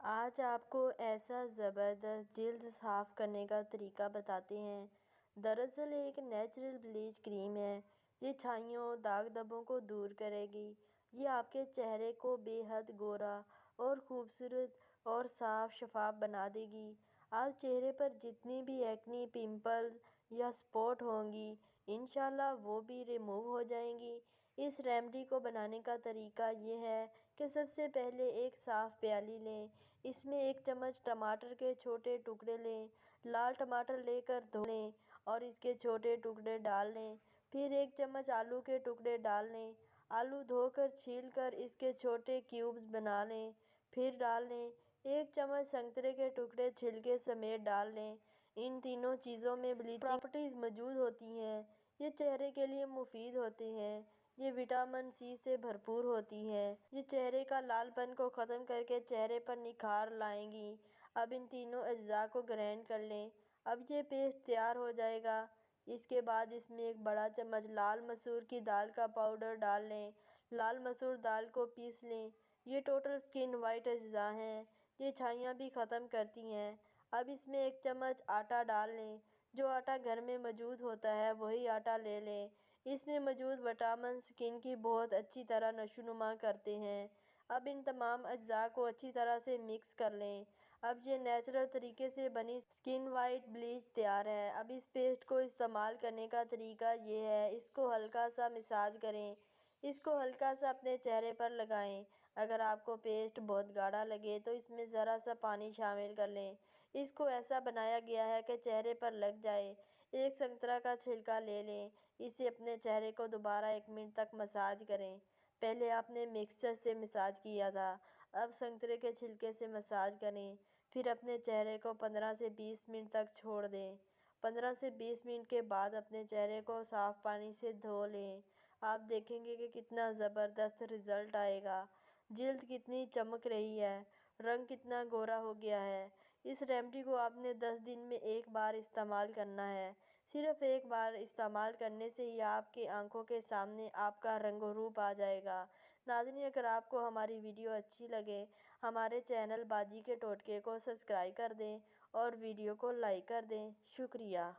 آج آپ کو ایسا زبردست جلد صاف کرنے کا طریقہ بتاتے ہیں۔ دراصل ایک نیچرل بلیچ کریم ہے۔ یہ چھائیوں، داغ دھبوں کو دور کرے گی۔ یہ آپ کے چہرے کو بے حد گورا اور خوبصورت اور صاف شفاف بنا دے گی۔ آپ چہرے پر جتنی بھی ایکنی، پمپلز یا اسپاٹ ہوں گی، انشاءاللہ وہ بھی ریموو ہو جائیں گی۔ اس ریمیڈی کو بنانے کا طریقہ یہ ہے کہ سب سے پہلے ایک صاف پیالی لیں۔ اس میں ایک چمچ ٹماٹر کے چھوٹے ٹکڑے لیں۔ لال ٹماٹر لے کر دھو لیں اور اس کے چھوٹے ٹکڑے ڈال لیں۔ پھر ایک چمچ آلو کے ٹکڑے ڈال لیں۔ آلو دھو کر چھیل کر اس کے چھوٹے کیوبز بنا لیں۔ پھر ڈال لیں۔ ایک چمچ سنترے کے ٹکڑے چھلکے سمیت ڈال لیں۔ ان تینوں چیزوں میں بلیچنگ پراپرٹیز موجود ہوتی ہیں۔ یہ چہرے کے لیے مفید ہوتے ہیں۔ یہ وٹامن سی سے بھرپور ہوتی ہیں۔ یہ چہرے کا لال پن کو ختم کر کے چہرے پر نکھار لائیں گی۔ اب ان تینوں اجزاء کو گرائنڈ کر لیں۔ اب یہ پیسٹ تیار ہو جائے گا۔ اس کے بعد اس میں ایک بڑا چمچ لال مسور کی دال کا پاؤڈر ڈال لیں۔ لال مسور دال کو پیس لیں۔ یہ ٹوٹل سکن وائٹ اجزاء ہیں۔ یہ چھائیاں بھی ختم کرتی ہیں۔ اب اس میں ایک چمچ آٹا ڈال لیں۔ جو آٹا گھر میں موجود ہوتا ہے وہی آٹا لے لیں۔ اس میں موجود وٹامن سکن کی بہت اچھی طرح نشوونما کرتے ہیں۔ اب ان تمام اجزاء کو اچھی طرح سے مکس کر لیں۔ اب یہ نیچرل طریقے سے بنی سکن وائٹ بلیچ تیار ہے۔ اب اس پیسٹ کو استعمال کرنے کا طریقہ یہ ہے، اس کو ہلکا سا مساج کریں۔ اس کو ہلکا سا اپنے چہرے پر لگائیں۔ اگر آپ کو پیسٹ بہت گاڑھا لگے تو اس میں ذرا سا پانی شامل کر لیں۔ اس کو ایسا بنایا گیا ہے کہ چہرے پر لگ جائے۔ ایک سنترا کا چھلکا لے لیں۔ اسے اپنے چہرے کو دوبارہ 1 منٹ تک مساج کریں۔ پہلے آپ نے مکسچر سے مساج کیا تھا، اب سنترے کے چھلکے سے مساج کریں۔ پھر اپنے چہرے کو 15 سے 20 منٹ تک چھوڑ دیں۔ 15 سے 20 منٹ کے بعد اپنے چہرے کو صاف پانی سے دھو لیں۔ آپ دیکھیں گے کہ کتنا زبردست رزلٹ آئے گا۔ جلد کتنی چمک رہی ہے، رنگ کتنا گورا ہو گیا ہے۔ اس ریمیڈی کو آپ نے 10 دن میں ایک بار استعمال کرنا ہے۔ صرف ایک بار استعمال کرنے سے ہی آپ کی آنکھوں کے سامنے آپ کا رنگ و روپ آ جائے گا۔ ناظرین، اگر آپ کو ہماری ویڈیو اچھی لگے، ہمارے چینل باجی کے ٹوٹکے کو سبسکرائب کر دیں اور ویڈیو کو لائک کر دیں۔ شکریہ۔